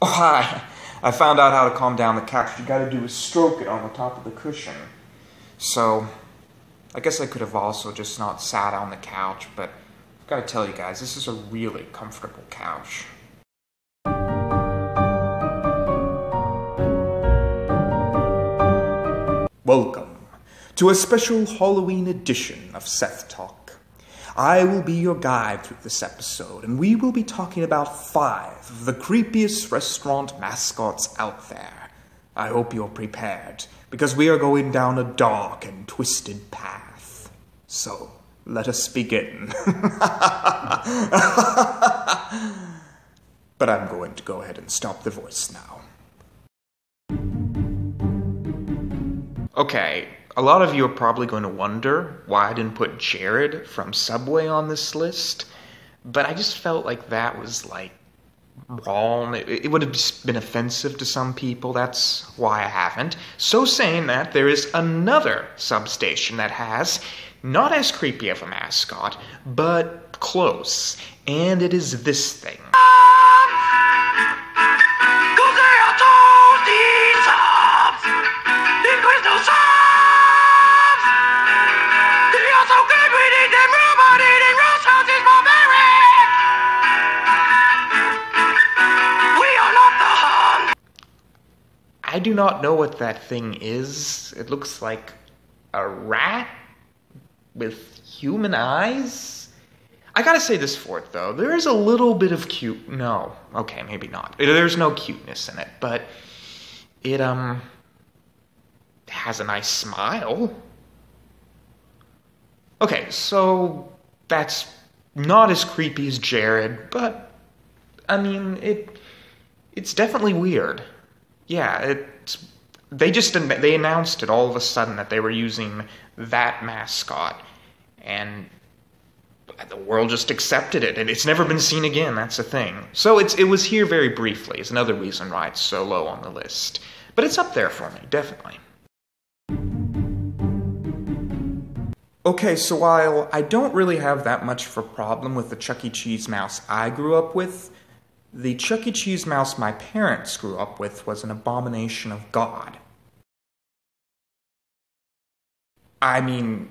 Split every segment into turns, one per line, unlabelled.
Oh, hi. I found out how to calm down the couch. You gotta do is stroke it on the top of the cushion. So, I guess I could have also just not sat on the couch, but I've gotta tell you guys, this is a really comfortable couch. Welcome to a special Halloween edition of Seth Talk. I will be your guide through this episode, and we will be talking about 5 of the creepiest restaurant mascots out there. I hope you're prepared, because we are going down a dark and twisted path. So, let us begin. But I'm going to go ahead and stop the voice now. Okay, a lot of you are probably going to wonder why I didn't put Jared from Subway on this list, but I just felt like that was, wrong. It would have just been offensive to some people. That's why I haven't. So saying that, there is another substation that has not as creepy of a mascot, but close, and it is this thing. I do not know what that thing is. It looks like a rat with human eyes. I gotta say this for it, though. There is a little bit of no. Okay, maybe not. There's no cuteness in it, but it, has a nice smile. Okay, so that's not as creepy as Jared, but, I mean, it's definitely weird. Yeah, they announced it all of a sudden that they were using that mascot, and the world just accepted it, and it's never been seen again, that's the thing. So it was here very briefly, is another reason why it's so low on the list. But it's up there for me, definitely. Okay, so while I don't really have that much of a problem with the Chuck E. Cheese mouse I grew up with, the Chuck E. Cheese mouse my parents grew up with was an abomination of God. I mean,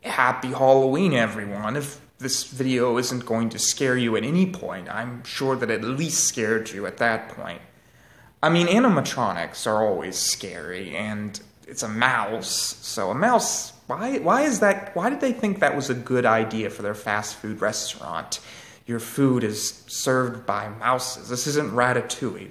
happy Halloween, everyone. If this video isn't going to scare you at any point, I'm sure that it at least scared you at that point. I mean, animatronics are always scary, and it's a mouse, so a mouse, why did they think that was a good idea for their fast food restaurant? Your food is served by mouses. This isn't Ratatouille.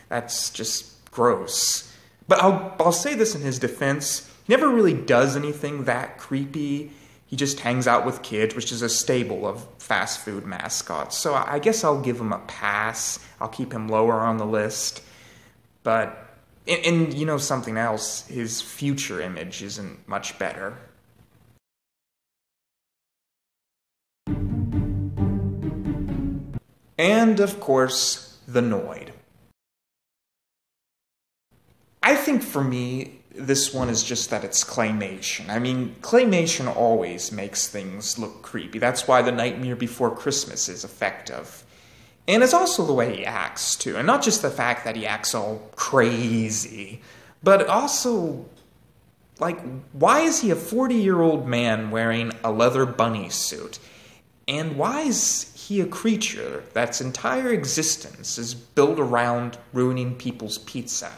That's just gross. But I'll say this in his defense. He never really does anything that creepy. He just hangs out with kids, which is a staple of fast food mascots. So I guess I'll give him a pass. I'll keep him lower on the list. But, and you know something else, his future image isn't much better. And, of course, the Noid. I think for me, this one is just that it's claymation. I mean, claymation always makes things look creepy. That's why The Nightmare Before Christmas is effective. And it's also the way he acts, too. And not just the fact that he acts all crazy, but also, why is he a 40-year-old man wearing a leather bunny suit? And why is he a creature that's entire existence is built around ruining people's pizza?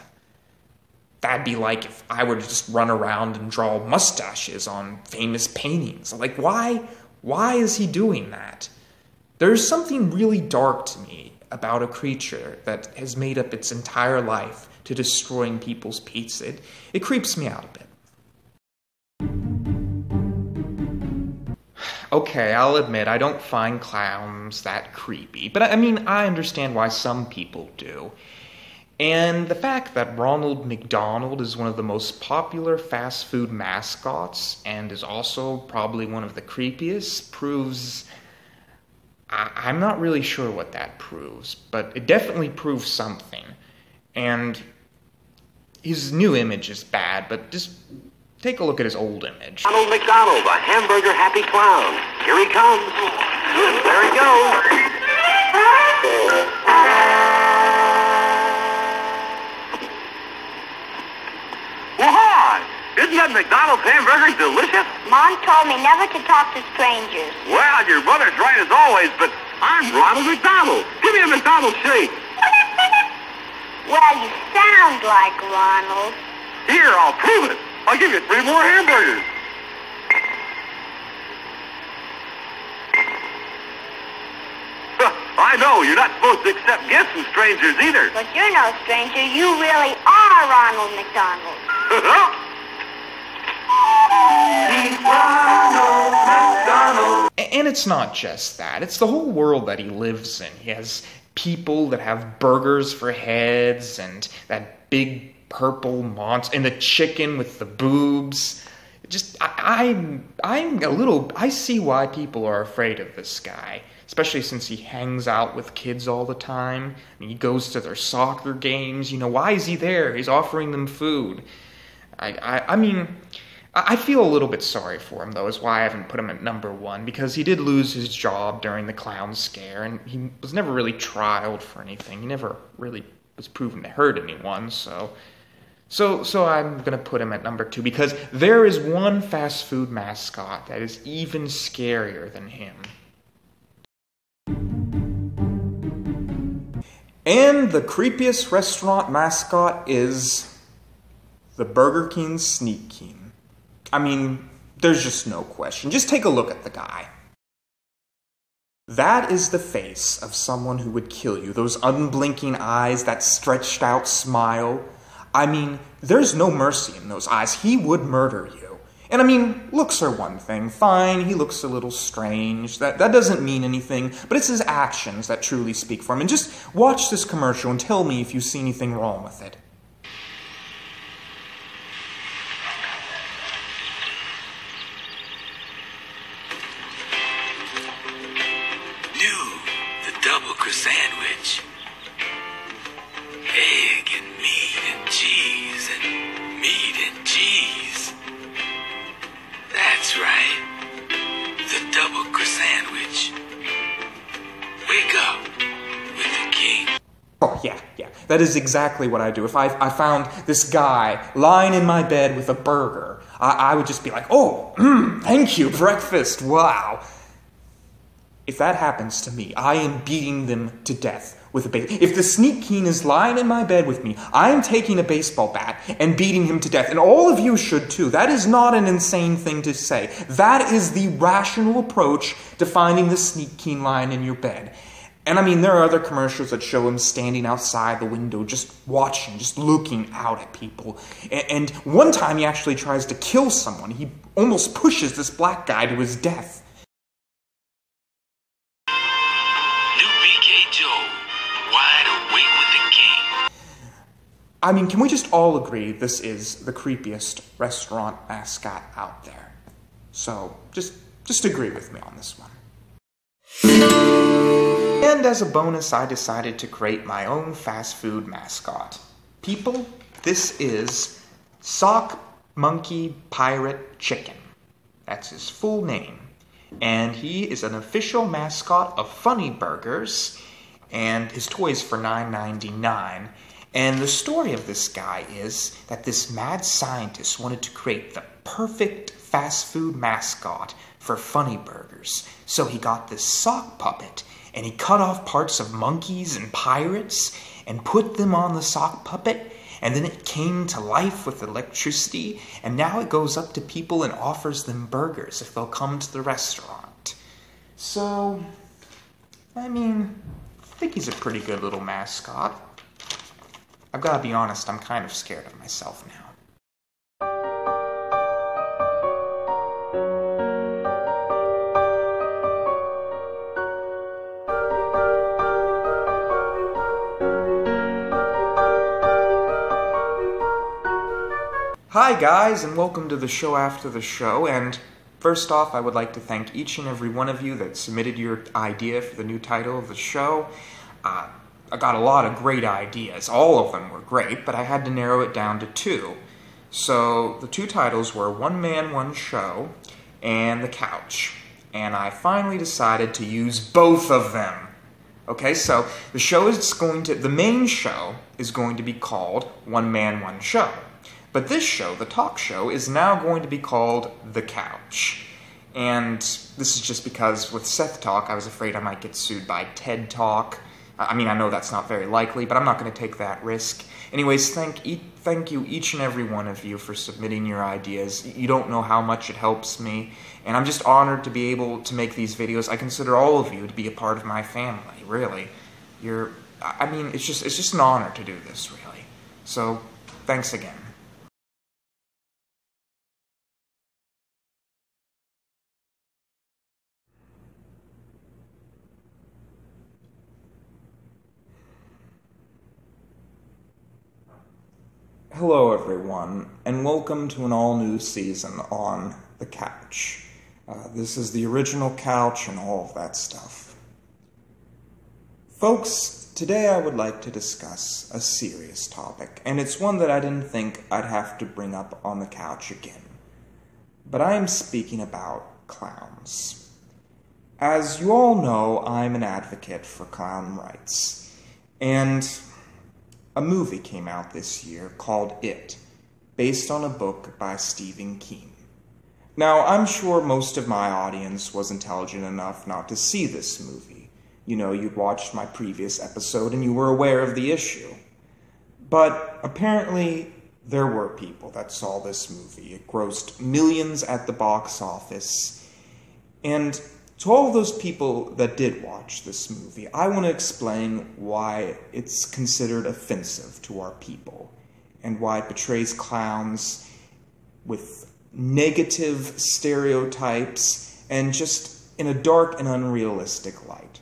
That'd be like if I were to just run around and draw mustaches on famous paintings. Why is he doing that? There's something really dark to me about a creature that has made up its entire life to destroying people's pizza. It creeps me out a bit. Okay, I'll admit, I don't find clowns that creepy, but I mean, I understand why some people do. And the fact that Ronald McDonald is one of the most popular fast food mascots, and is also probably one of the creepiest, proves... I'm not really sure what that proves, but it definitely proves something. And his new image is bad, but just take a look at his old image.
Ronald McDonald, a hamburger-happy clown. Here he comes. There he goes. McDonald's hamburgers delicious?
Mom told me never to talk to strangers.
Well, your mother's right as always, but I'm Ronald McDonald. Give me a McDonald's shake.
Well, you sound like Ronald.
Here, I'll prove it. I'll give you 3 more hamburgers. I know, you're not supposed to accept gifts from strangers either.
But you're no stranger. You really are Ronald McDonald.
And it's not just that. It's the whole world that he lives in. He has people that have burgers for heads, and that big purple monster, and the chicken with the boobs. I see why people are afraid of this guy. Especially since he hangs out with kids all the time. I mean, he goes to their soccer games. You know, why is he there? He's offering them food. I mean, I feel a little bit sorry for him, though, is why I haven't put him at number 1, because he did lose his job during the clown scare, and he was never really trialed for anything. He never really was proven to hurt anyone, so I'm going to put him at number 2, because there is one fast food mascot that is even scarier than him. And the creepiest restaurant mascot is the Burger King Sneak King. I mean, there's just no question. Just take a look at the guy. That is the face of someone who would kill you. Those unblinking eyes, that stretched out smile. I mean, there's no mercy in those eyes. He would murder you. And I mean, looks are one thing. Fine, he looks a little strange. That doesn't mean anything, but it's his actions that truly speak for him. And just watch this commercial and tell me if you see anything wrong with it.
New, the double crust sandwich. Egg and meat and cheese and meat and cheese. That's right. The double crust sandwich. Wake up with the king.
Oh, yeah. That is exactly what I do. If I found this guy lying in my bed with a burger, I would just be like, oh, thank you, breakfast, wow. If that happens to me, I am beating them to death with a baseball. If the Sneak King is lying in my bed with me, I am taking a baseball bat and beating him to death. And all of you should too. That is not an insane thing to say. That is the rational approach to finding the Sneak King lying in your bed. And I mean, there are other commercials that show him standing outside the window, just watching, just looking out at people. And one time he actually tries to kill someone. He almost pushes this black guy to his death. I mean, can we just all agree this is the creepiest restaurant mascot out there? So, just agree with me on this one. And as a bonus, I decided to create my own fast food mascot. People, this is Sock Monkey Pirate Chicken. That's his full name. And he is an official mascot of Funny Burgers, and his toy is for $9.99. And the story of this guy is that this mad scientist wanted to create the perfect fast food mascot for Funny Burgers. So he got this sock puppet, and he cut off parts of monkeys and pirates and put them on the sock puppet, and then it came to life with electricity, and now it goes up to people and offers them burgers if they'll come to the restaurant. So, I mean, I think he's a pretty good little mascot. I've got to be honest, I'm kind of scared of myself now. Hi guys, and welcome to the show after the show, and first off, I would like to thank each and every one of you that submitted your idea for the new title of the show. I got a lot of great ideas. All of them were great, but I had to narrow it down to 2. So the 2 titles were One Man, One Show and The Couch. And I finally decided to use both of them. Okay, so the main show is going to be called One Man, One Show. But this show, the talk show, is now going to be called The Couch. And this is just because with Seth Talk, I was afraid I might get sued by TED Talk. I mean, I know that's not very likely, but I'm not going to take that risk. Anyways, thank you, each and every one of you, for submitting your ideas. You don't know how much it helps me, and I'm just honored to be able to make these videos. I consider all of you to be a part of my family, really. It's just an honor to do this, really. So, thanks again. Hello everyone, and welcome to an all-new season on The Couch. This is the original couch and all of that stuff. Folks, today I would like to discuss a serious topic, and it's one that I didn't think I'd have to bring up on The Couch again. But I am speaking about clowns. As you all know, I'm an advocate for clown rights, and a movie came out this year called It, based on a book by Stephen King. Now, I'm sure most of my audience was intelligent enough not to see this movie. You know, you'd watched my previous episode and you were aware of the issue. But apparently, there were people that saw this movie. It grossed millions at the box office. And to all those people that did watch this movie, I want to explain why it's considered offensive to our people, and why it portrays clowns with negative stereotypes and just in a dark and unrealistic light.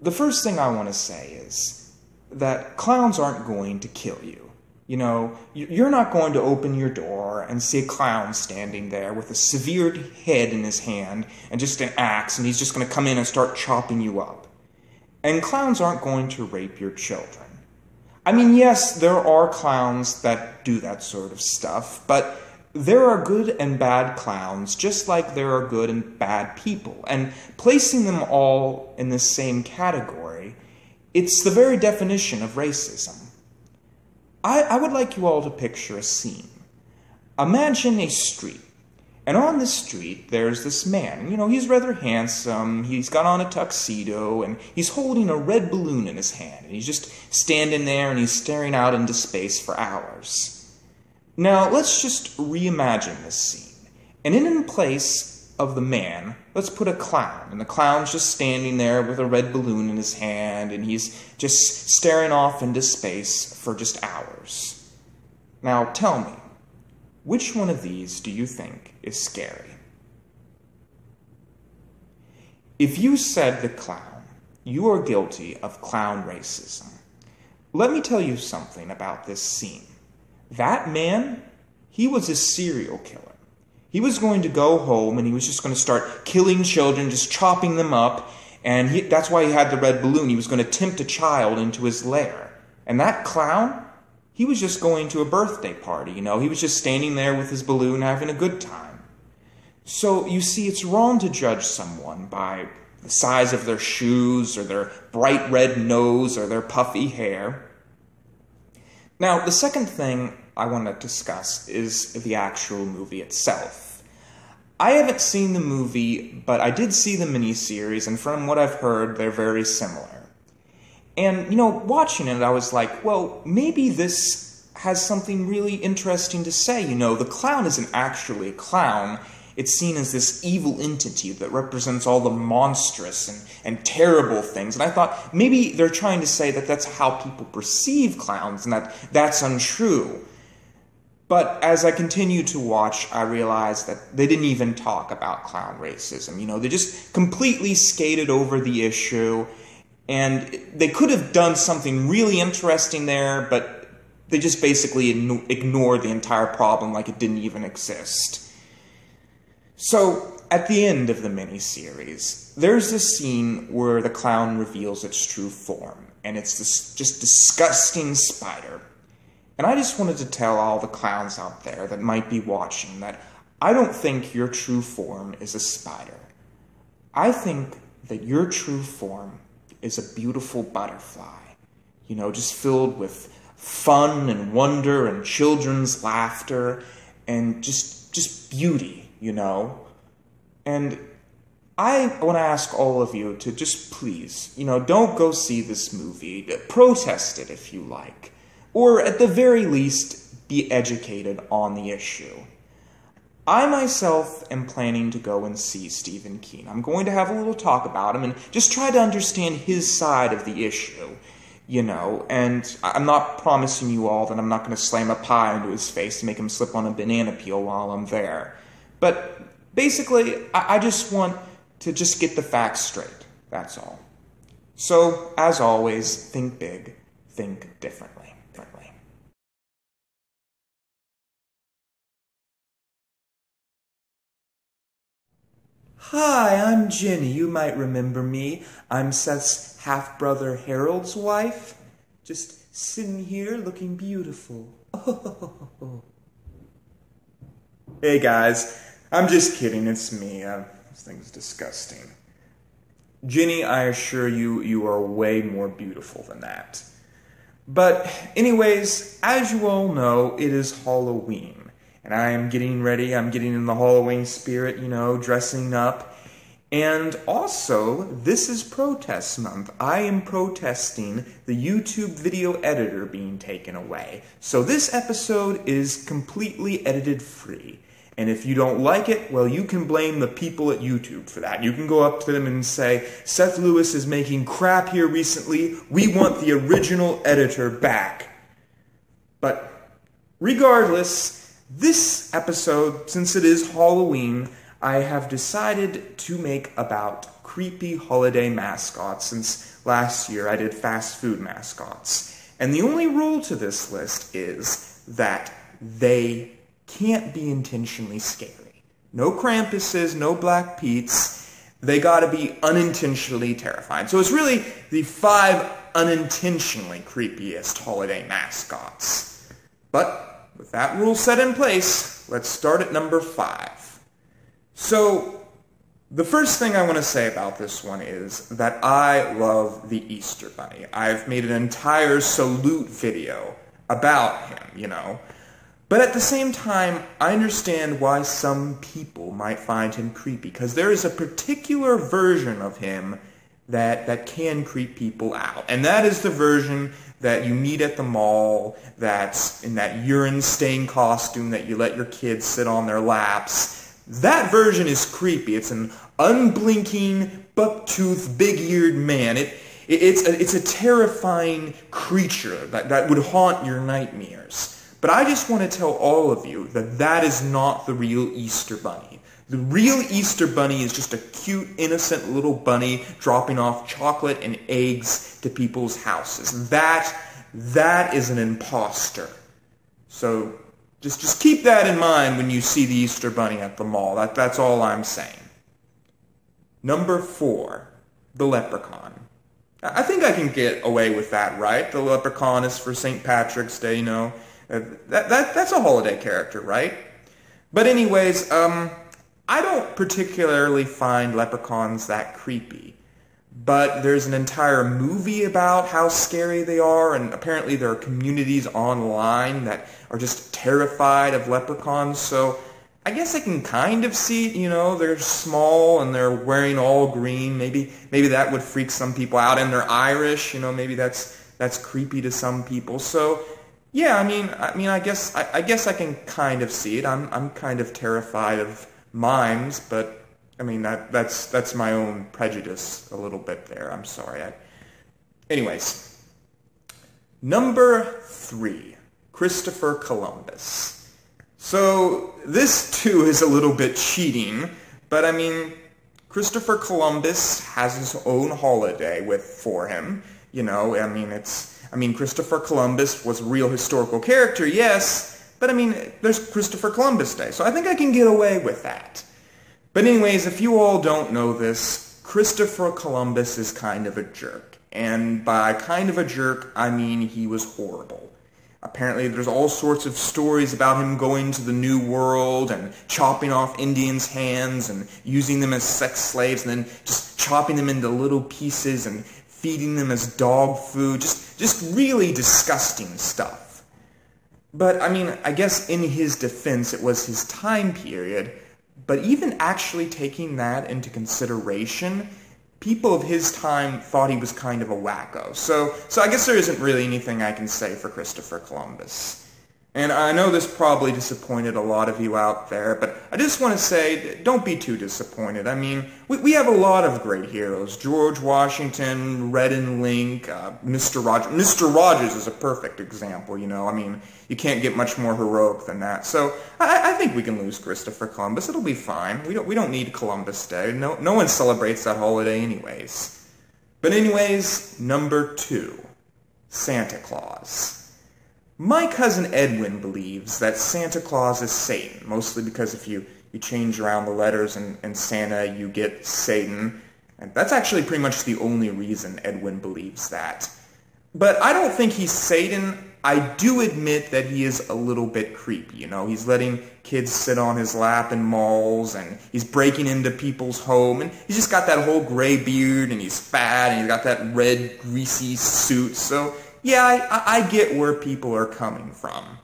The first thing I want to say is that clowns aren't going to kill you. You know, you're not going to open your door and see a clown standing there with a severed head in his hand and just an axe, and he's just going to come in and start chopping you up. And clowns aren't going to rape your children. I mean, yes, there are clowns that do that sort of stuff, but there are good and bad clowns, just like there are good and bad people. And placing them all in the same category, it's the very definition of racism. I would like you all to picture a scene. Imagine a street, and on this street there's this man. You know, he's rather handsome, he's got on a tuxedo, and he's holding a red balloon in his hand, and he's just standing there and he's staring out into space for hours. Now, let's just reimagine this scene, and in place of the man, let's put a clown, and the clown's just standing there with a red balloon in his hand, and he's just staring off into space for just hours. Now, tell me, which one of these do you think is scary? If you said the clown, you are guilty of clown racism. Let me tell you something about this scene. That man, he was a serial killer. He was going to go home and he was just going to start killing children, just chopping them up, and that's why he had the red balloon. He was going to tempt a child into his lair. And that clown, he was just going to a birthday party, you know. He was just standing there with his balloon having a good time. So, you see, it's wrong to judge someone by the size of their shoes or their bright red nose or their puffy hair. Now, the second thing I want to discuss is the actual movie itself. I haven't seen the movie, but I did see the miniseries, and from what I've heard, they're very similar. And, you know, watching it, I was like, well, maybe this has something really interesting to say. You know, the clown isn't actually a clown. It's seen as this evil entity that represents all the monstrous and terrible things. And I thought, maybe they're trying to say that that's how people perceive clowns, and that that's untrue. But as I continued to watch, I realized that they didn't even talk about clown racism. You know, they just completely skated over the issue, and they could have done something really interesting there, but they just basically ignored the entire problem like it didn't even exist. So, at the end of the miniseries, there's this scene where the clown reveals its true form, and it's this just disgusting spider. And I just wanted to tell all the clowns out there that might be watching that I don't think your true form is a spider. I think that your true form is a beautiful butterfly, you know, just filled with fun and wonder and children's laughter and just beauty, you know? And I want to ask all of you to just please, don't go see this movie. Protest it if you like. Or at the very least, be educated on the issue. I myself am planning to go and see Stephen King. I'm going to have a little talk about him and just try to understand his side of the issue, and I'm not promising you all that I'm not going to slam a pie into his face and make him slip on a banana peel while I'm there. But basically, I just want to just get the facts straight, that's all. So, as always, think big, think differently. Hi, I'm Jenny. You might remember me. I'm Seth's half-brother Harold's wife. Just sitting here looking beautiful. Hey guys, I'm just kidding. It's me. This thing's disgusting. Jenny, I assure you, you are way more beautiful than that. But anyways, as you all know, it is Halloween. And I am getting ready. I'm getting in the Halloween spirit, dressing up. And also, this is protest month. I am protesting the YouTube video editor being taken away. So this episode is completely edited free. And if you don't like it, well, you can blame the people at YouTube for that. You can go up to them and say, Seth Lewis is making crap here recently. We want the original editor back. But regardless, this episode, since it is Halloween, I have decided to make about creepy holiday mascots. Since last year I did fast food mascots. And the only rule to this list is that they can't be intentionally scary. No Krampuses, no Black Pete's. They gotta be unintentionally terrifying. So it's really the 5 unintentionally creepiest holiday mascots. But with that rule set in place, let's start at number 5. So, the first thing I want to say about this one is that I love the Easter Bunny. I've made an entire salute video about him, But at the same time, I understand why some people might find him creepy, because there is a particular version of him that can creep people out. And that is the version that you meet at the mall, that's in that urine stain costume that you let your kids sit on their laps. That version is creepy. It's an unblinking, buck-toothed, big-eared man. It's a terrifying creature that would haunt your nightmares. But I just want to tell all of you that is not the real Easter Bunny. The real Easter Bunny is just a cute, innocent little bunny dropping off chocolate and eggs to people's houses. That is an imposter. So just keep that in mind when you see the Easter Bunny at the mall. That's all I'm saying. Number 4, the leprechaun. I think I can get away with that, right? The leprechaun is for St. Patrick's Day, That's a holiday character, right? But anyways, I don't particularly find leprechauns that creepy, but there's an entire movie about how scary they are, and apparently there are communities online that are just terrified of leprechauns, so I guess I can kind of see, they're small and they're wearing all green. Maybe that would freak some people out, and they're Irish, maybe that's creepy to some people. So yeah, I guess I can kind of see it. I'm kind of terrified of mimes, but that's my own prejudice a little bit there. I'm sorry. Anyways, number 3, Christopher Columbus. So this too is a little bit cheating, but Christopher Columbus has his own holiday for him. Christopher Columbus was a real historical character, yes, but there's Christopher Columbus Day, so I think I can get away with that. But anyways, if you all don't know this, Christopher Columbus is kind of a jerk. And by kind of a jerk, I mean he was horrible. Apparently there's all sorts of stories about him going to the New World and chopping off Indians' hands and using them as sex slaves and then just chopping them into little pieces and feeding them as dog food, just really disgusting stuff. But, I mean, I guess in his defense, it was his time period, but even actually taking that into consideration, people of his time thought he was kind of a wacko. So I guess there isn't really anything I can say for Christopher Columbus. And I know this probably disappointed a lot of you out there, but I just want to say, don't be too disappointed. I mean, we have a lot of great heroes. George Washington, Red and Link, Mr. Rogers. Mr. Rogers is a perfect example, you know. I mean, you can't get much more heroic than that. So I think we can lose Christopher Columbus. It'll be fine. We don't need Columbus Day. No one celebrates that holiday anyways. But anyways, number 2, Santa Claus. My cousin Edwin believes that Santa Claus is Satan, mostly because if you change around the letters in Santa, you get Satan. And that's actually pretty much the only reason Edwin believes that. But I don't think he's Satan. I do admit that he is a little bit creepy, you know. He's letting kids sit on his lap in malls, and he's breaking into people's home, and he's just got that whole gray beard, and he's fat, and he's got that red, greasy suit, so yeah, I get where people are coming from.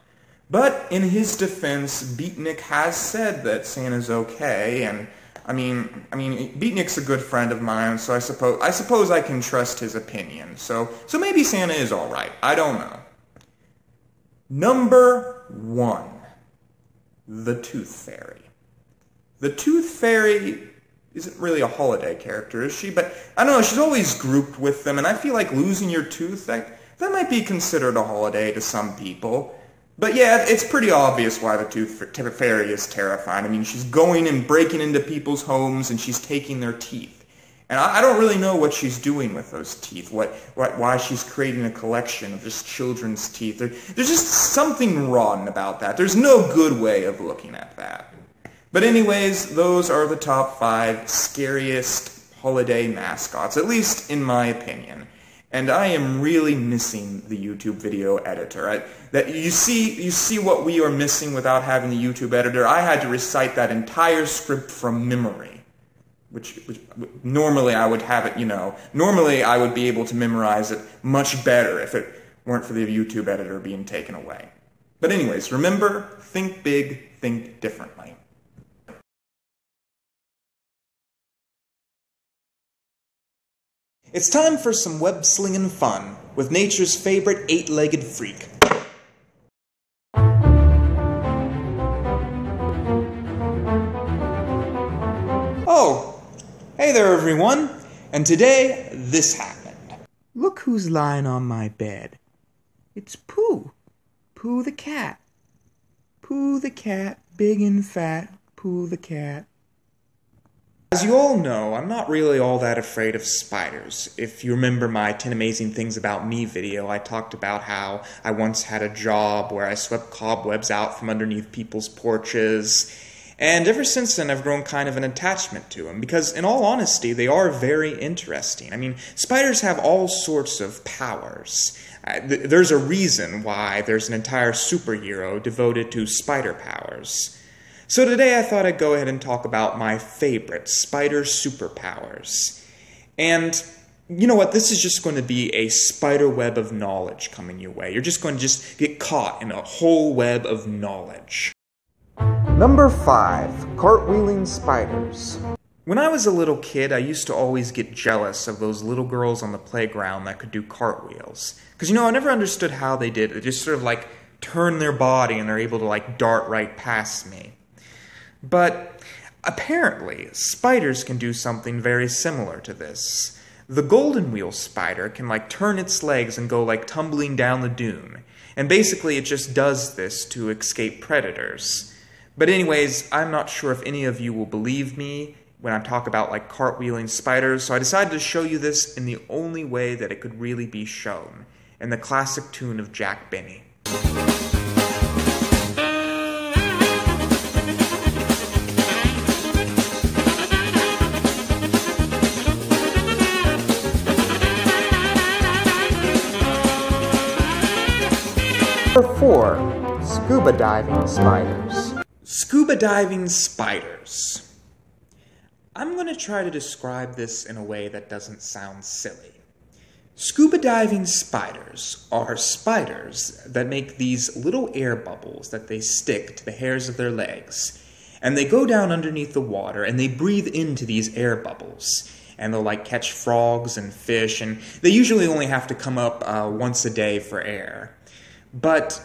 But in his defense, Beatnik has said that Santa's okay, and I mean, Beatnik's a good friend of mine, so I suppose I can trust his opinion. So maybe Santa is all right. I don't know. Number 1, the Tooth Fairy. The Tooth Fairy isn't really a holiday character, is she? But I don't know, she's always grouped with them, and I feel like losing your tooth, that might be considered a holiday to some people. But yeah, it's pretty obvious why the Tooth Fairy is terrifying. I mean, she's going and breaking into people's homes, and she's taking their teeth. And I don't really know what she's doing with those teeth, why she's creating a collection of just children's teeth. There's just something rotten about that. There's no good way of looking at that. But anyways, those are the top 5 scariest holiday mascots, at least in my opinion. And I am really missing the YouTube video editor. That you see what we are missing without having the YouTube editor. I had to recite that entire script from memory, which normally I would have it, you know. Normally I would be able to memorize it much better if it weren't for the YouTube editor being taken away. But anyways, remember, think big, think differently. It's time for some web-slinging fun with nature's favorite 8-legged freak. Oh, hey there everyone, and today this happened. Look who's lying on my bed. It's Pooh. Pooh the cat. Pooh the cat, big and fat, Pooh the cat. As you all know, I'm not really all that afraid of spiders. If you remember my 10 Amazing Things About Me video, I talked about how I once had a job where I swept cobwebs out from underneath people's porches. And ever since then, I've grown kind of an attachment to them, because in all honesty, they are very interesting. I mean, spiders have all sorts of powers. There's a reason why there's an entire superhero devoted to spider powers. So today I thought I'd go ahead and talk about my favorite spider superpowers. And you know what? This is just going to be a spider web of knowledge coming your way. You're just going to get caught in a whole web of knowledge. Number 5, cartwheeling spiders. When I was a little kid, I used to always get jealous of those little girls on the playground that could do cartwheels. Because, you know, I never understood how they did it. They just sort of like turn their body and they're able to like dart right past me. But apparently, spiders can do something very similar to this. The golden wheel spider can like turn its legs and go like tumbling down the dune. And basically it just does this to escape predators. But anyways, I'm not sure if any of you will believe me when I talk about like cartwheeling spiders, so I decided to show you this in the only way that it could really be shown, in the classic tune of Jack Benny. Number 4, scuba diving spiders. Scuba diving spiders. I'm going to try to describe this in a way that doesn't sound silly. Scuba diving spiders are spiders that make these little air bubbles that they stick to the hairs of their legs. And they go down underneath the water and they breathe into these air bubbles. And they'll like catch frogs and fish, and they usually only have to come up once a day for air. But,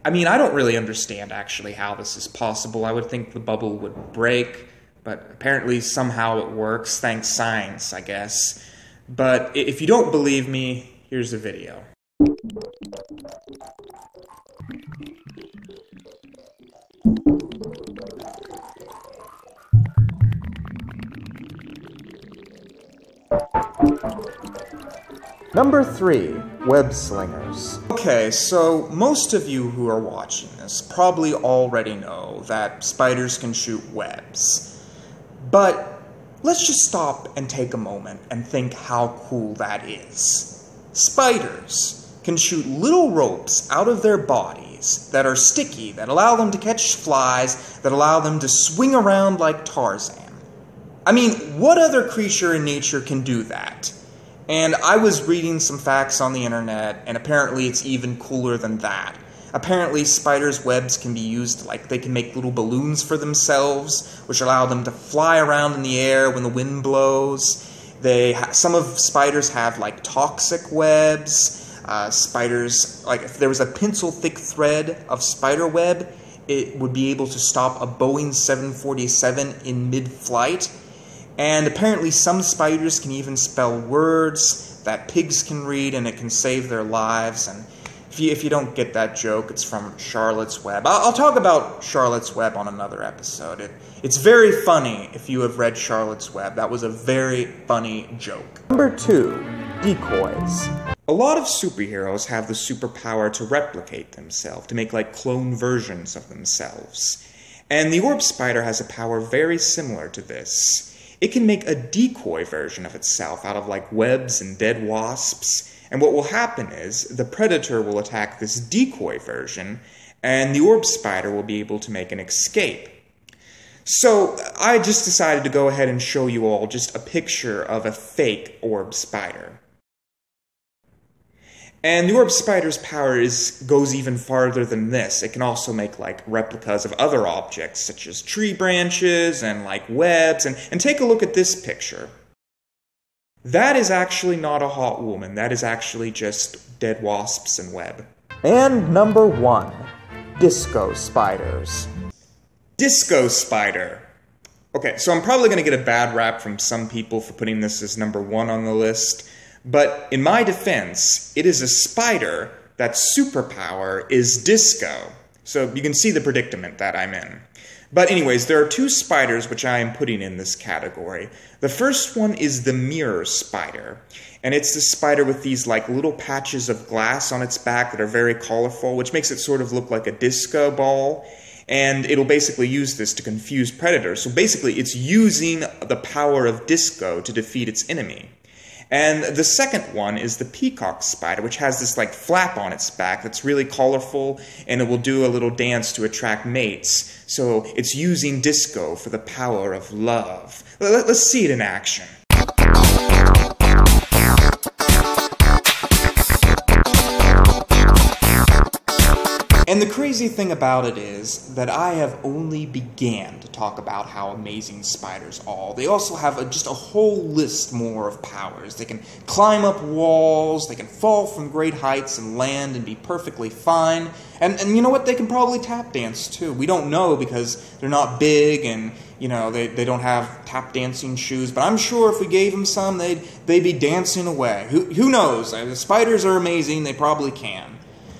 I mean, I don't really understand actually how this is possible. I would think the bubble would break, but apparently somehow it works, thanks science, I guess. But if you don't believe me, here's a video. Number 3, web slingers. Okay, so most of you who are watching this probably already know that spiders can shoot webs. But let's just stop and take a moment and think how cool that is. Spiders can shoot little ropes out of their bodies that are sticky, that allow them to catch flies, that allow them to swing around like Tarzan. I mean, what other creature in nature can do that? And I was reading some facts on the internet, and apparently it's even cooler than that. Apparently spiders' webs can be used, like they can make little balloons for themselves, which allow them to fly around in the air when the wind blows. Some of spiders have like toxic webs. Spiders, like if there was a pencil-thick thread of spider web, it would be able to stop a Boeing 747 in mid-flight. And apparently some spiders can even spell words that pigs can read, and it can save their lives. And if you don't get that joke, it's from Charlotte's Web. I'll talk about Charlotte's Web on another episode. It's very funny if you have read Charlotte's Web. That was a very funny joke. Number 2, decoys. A lot of superheroes have the superpower to replicate themselves, to make like clone versions of themselves. And the orb spider has a power very similar to this. It can make a decoy version of itself out of like webs and dead wasps, and what will happen is the predator will attack this decoy version, and the orb spider will be able to make an escape. So I just decided to go ahead and show you all just a picture of a fake orb spider. And the orb spider's power goes even farther than this. It can also make like replicas of other objects, such as tree branches and like webs. And take a look at this picture. That is actually not a hot woman. That is actually just dead wasps and web. And number 1, disco spiders. Disco spider. Okay, so I'm probably going to get a bad rap from some people for putting this as number 1 on the list. But in my defense, it is a spider that's superpower is disco. So you can see the predicament that I'm in. But anyways, there are 2 spiders which I am putting in this category. The first one is the mirror spider. And it's the spider with these like little patches of glass on its back that are very colorful, which makes it sort of look like a disco ball. And it'll basically use this to confuse predators. So basically it's using the power of disco to defeat its enemy. And the second one is the peacock spider, which has this like flap on its back that's really colorful, and it will do a little dance to attract mates. So it's using disco for the power of love. Let's see it in action. And the crazy thing about it is that I have only began to talk about how amazing spiders are. They also have just a whole list more of powers. They can climb up walls, they can fall from great heights and land and be perfectly fine. And you know what? They can probably tap dance too. We don't know because they're not big and, you know, they don't have tap dancing shoes. But I'm sure if we gave them some, they'd be dancing away. Who knows? The spiders are amazing. They probably can.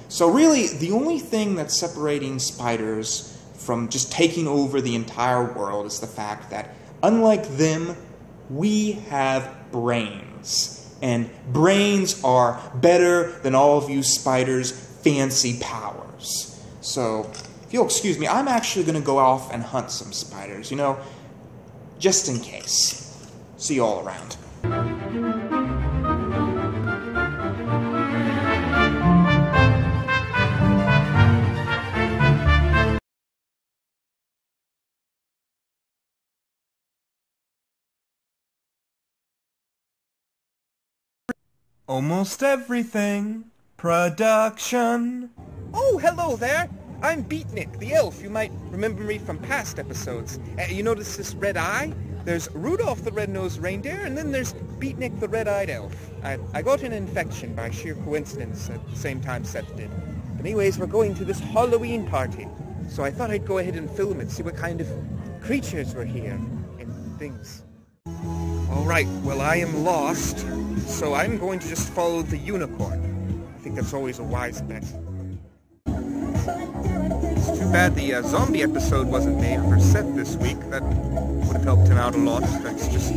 So really, the only thing that's separating spiders from just taking over the entire world is the fact that, unlike them, we have brains. And brains are better than all of you spiders' fancy powers. So, if you'll excuse me, I'm actually going to go off and hunt some spiders, you know, just in case. See you all around.
Almost Everything Production. Oh, hello there. I'm Beatnik, the elf. You might remember me from past episodes. You notice this red eye? There's Rudolph the Red-Nosed Reindeer, and then there's Beatnik the Red-Eyed Elf. I got an infection by sheer coincidence at the same time Seth did. But anyways, we're going to this Halloween party. So I thought I'd go ahead and film it, see what kind of creatures were here and things. Alright, well I am lost, so I'm going to just follow the unicorn. I think that's always a wise bet. It's too bad the zombie episode wasn't made for Seth this week. That would have helped him out a lot. That's just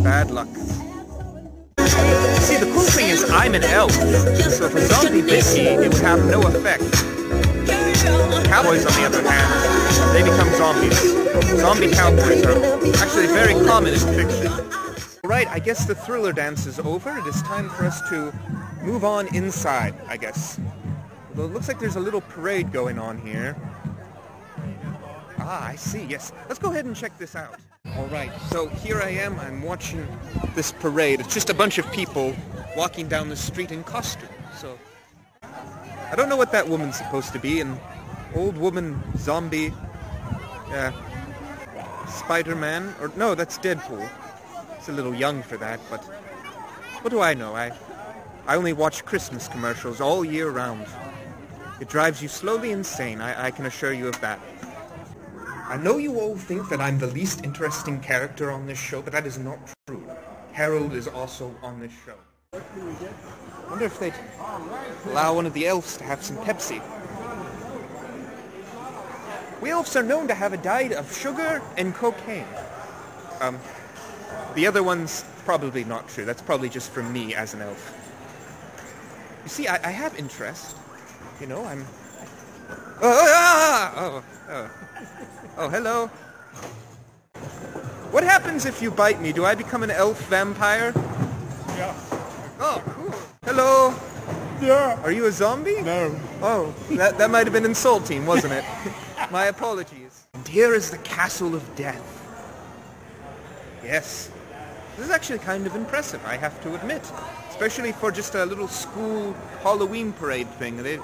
bad luck. See, the cool thing is I'm an elf, so if a zombie bit me, it would have no effect. Cowboys, on the other hand, they become zombies. Zombie cowboys are actually very common in fiction. Alright, I guess the thriller dance is over. It is time for us to move on inside, I guess. Although it looks like there's a little parade going on here. Ah, I see, yes. Let's go ahead and check this out. Alright, so here I am. I'm watching this parade. It's just a bunch of people walking down the street in costume. So, I don't know what that woman's supposed to be. An old woman, zombie, Spider-Man, or no, that's Deadpool. It's a little young for that, but what do I know? I only watch Christmas commercials all year round. It drives you slowly insane, I can assure you of that. I know you all think that I'm the least interesting character on this show, but that is not true. Harold is also on this show. I wonder if they'd allow one of the elves to have some Pepsi. We elves are known to have a diet of sugar and cocaine. The other one's probably not true. That's probably just for me as an elf. You see, I have interest. You know, I'm... Oh, hello. What happens if you bite me? Do I become an elf vampire?
Yeah.
Oh, cool. Hello.
Yeah.
Are you a zombie?
No.
Oh, that might have been insulting, wasn't it? My apologies. And here is the Castle of Death. Yes. This is actually kind of impressive, I have to admit. Especially for just a little school Halloween parade thing. They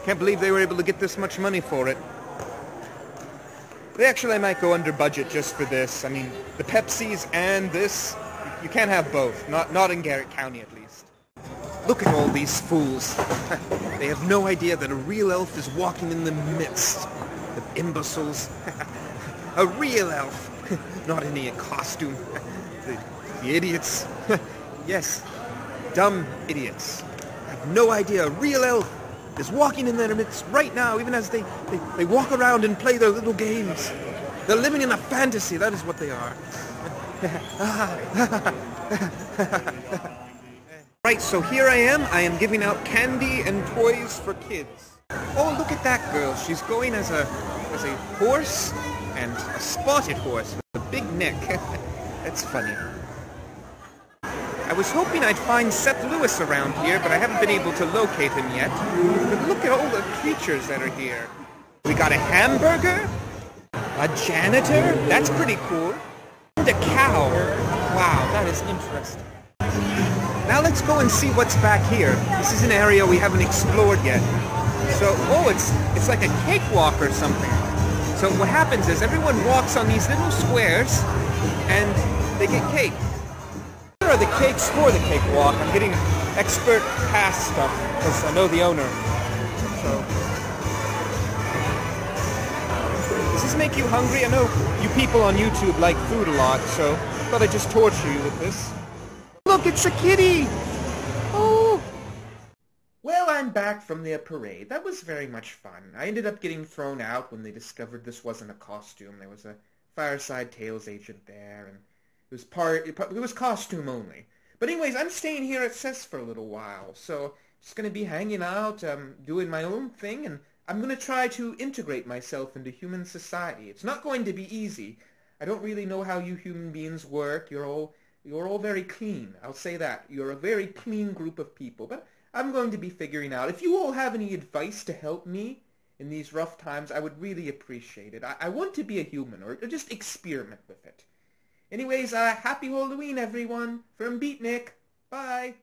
can't believe they were able to get this much money for it. They actually might go under budget just for this. I mean, the Pepsis and this, you can't have both. Not in Garrett County, at least. Look at all these fools. They have no idea that a real elf is walking in the midst of imbeciles. A real elf, not any costume. The idiots. Yes, dumb idiots. Have no idea a real elf is walking in their midst right now, even as they walk around and play their little games. They're living in a fantasy, that is what they are. Right, so here I am giving out candy and toys for kids. Oh, look at that girl. She's going as a horse, and a spotted horse with a big neck. That's funny. I was hoping I'd find Seth Lewis around here, but I haven't been able to locate him yet. But look at all the creatures that are here. We got a hamburger, a janitor, that's pretty cool, and a cow. Wow, that is interesting. Now let's go and see what's back here. This is an area we haven't explored yet. So, oh, it's like a cakewalk or something. So what happens is everyone walks on these little squares, and they get cake. Here are the cakes for the cakewalk. I'm getting expert pass stuff because I know the owner. So, does this make you hungry? I know you people on YouTube like food a lot, so I thought I'd just torture you with this. Look, it's a kitty! Oh! Well, I'm back from the parade. That was very much fun. I ended up getting thrown out when they discovered this wasn't a costume. There was a Fireside Tales agent there, and it was costume only. But anyways, I'm staying here at Cess for a little while, so just gonna be hanging out, doing my own thing, and I'm gonna try to integrate myself into human society. It's not going to be easy. I don't really know how you human beings work. You're all very clean. I'll say that. You're a very clean group of people, but I'm going to be figuring out. If you all have any advice to help me in these rough times, I would really appreciate it. I want to be a human, or just experiment with it. Anyways, happy Halloween, everyone. From Beatnik. Bye.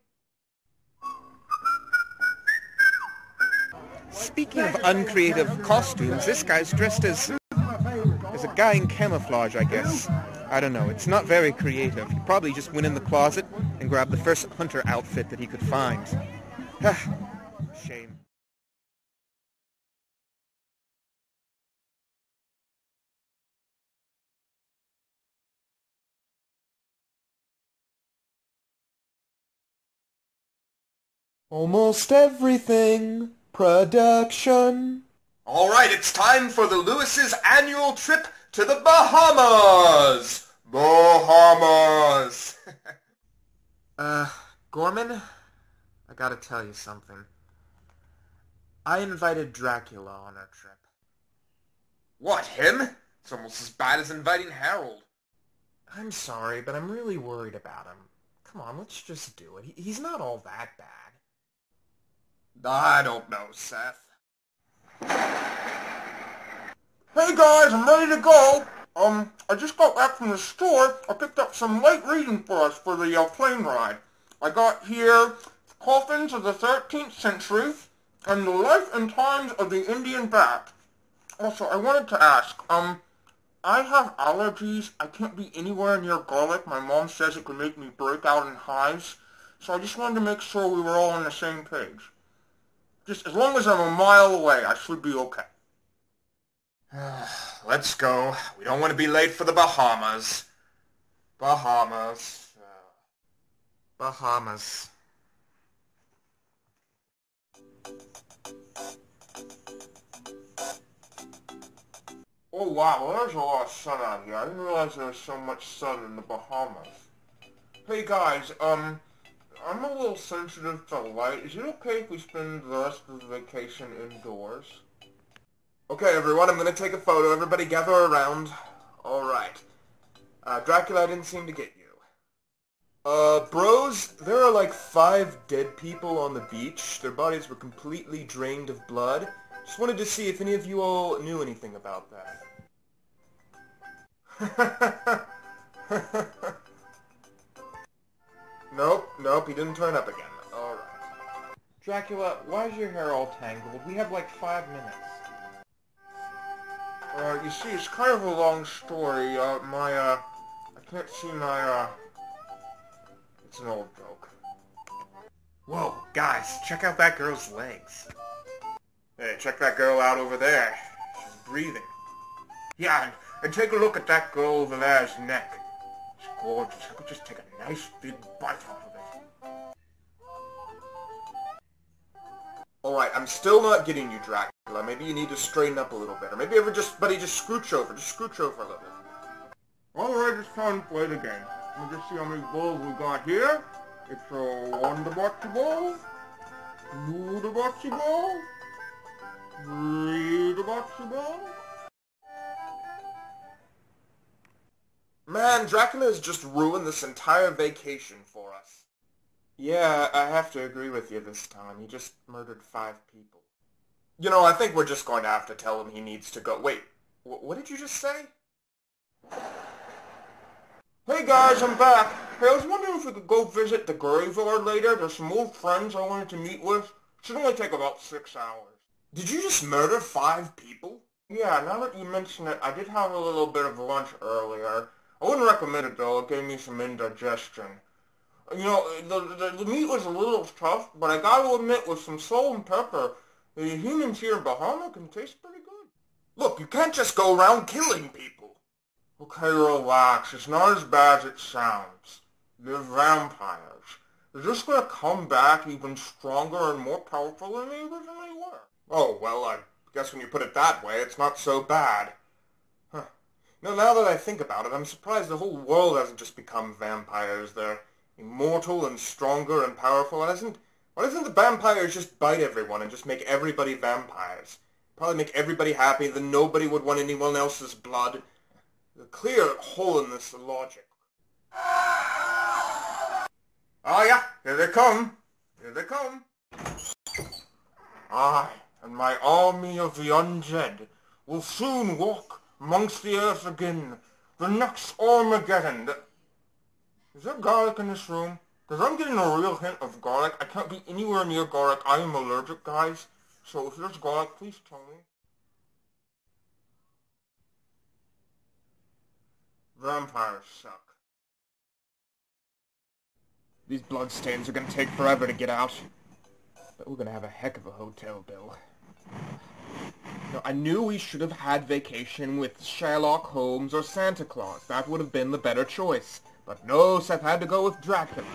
speaking of uncreative costumes, this guy's dressed as a guy in camouflage, I guess. I don't know. It's not very creative. He probably just went in the closet and grabbed the first hunter outfit that he could find. Shame. Almost everything production. All right, it's time for the Lewis's annual trip to the Bahamas. Bahamas. Gorman, I gotta tell you something. I invited Dracula on our trip. What, him? It's almost as bad as inviting Harold. I'm sorry, but I'm really worried about him. Come on, let's just do it. He's not all that bad. I don't know, Seth. Hey guys, I'm ready to go. I just got back from the store. I picked up some light reading for us for the plane ride. I got here Coffins of the 13th Century and the Life and Times of the Indian Bat. Also, I wanted to ask, I have allergies. I can't be anywhere near garlic. My mom says it could make me break out in hives. So I just wanted to make sure we were all on the same page. Just as long as I'm a mile away, I should be okay. Let's go. We don't want to be late for the Bahamas. Bahamas. Bahamas. Oh wow, well, there's a lot of sun out here. I didn't realize there was so much sun in the Bahamas. Hey guys, I'm a little sensitive to light. Is it okay if we spend the rest of the vacation indoors? Okay, everyone, I'm gonna take a photo. Everybody gather around. Alright. Dracula, I didn't seem to get you. Bros, there are like 5 dead people on the beach. Their bodies were completely drained of blood. Just wanted to see if any of you all knew anything about that. Nope, he didn't turn up again. Alright. Dracula, why is your hair all tangled? We have like 5 minutes. You see, it's kind of a long story. I can't see my, it's an old joke. Whoa, guys, check out that girl's legs. Hey, check that girl out over there. She's breathing. Yeah, and take a look at that girl over there's neck. It's gorgeous. I could just take a nice big bite off of it. Alright, I'm still not getting you, Dracula. Maybe you need to straighten up a little bit. Or maybe just scooch over. Just scooch over a little bit. Alright, it's time to play the game. Let me just see how many balls we got here. It's a 1 bocce ball, 2 bocce ball, 3 bocce ball. Man, Dracula has just ruined this entire vacation for us. Yeah, I have to agree with you this time. He just murdered 5 people. You know, I think we're just going to have to tell him he needs to go. Wait, what did you just say? Hey guys, I'm back. Hey, I was wondering if we could go visit the graveyard later. There's some old friends I wanted to meet with. Should only take about 6 hours. Did you just murder 5 people? Yeah, now that you mention it, I did have a little bit of lunch earlier. I wouldn't recommend it though. It gave me some indigestion. You know, the meat was a little tough, but I gotta admit, with some salt and pepper, the humans here in Bahamas can taste pretty good. Look, you can't just go around killing people. Okay, relax. It's not as bad as it sounds. They're vampires. They're just gonna come back even stronger and more powerful than they originally were. Oh, well, I guess when you put it that way, it's not so bad. Huh. Now that I think about it, I'm surprised the whole world hasn't just become vampires. They're immortal and stronger and powerful. Why doesn't the vampires just bite everyone and just make everybody vampires? Probably make everybody happy, then nobody would want anyone else's blood. The clear hole in this logic. Oh yeah, here they come. Here they come. I and my army of the undead will soon walk amongst the earth again. The next Armageddon. Is there garlic in this room? Because I'm getting a real hint of garlic. I can't be anywhere near garlic. I am allergic, guys.
So if there's God, please tell me. Vampires suck.
These bloodstains are gonna take forever to get out. But we're gonna have a heck of a hotel bill. Now, I knew we should have had Vacation with Sherlock Holmes or Santa Claus. That would have been the better choice. But no, Seth had to go with Dracula.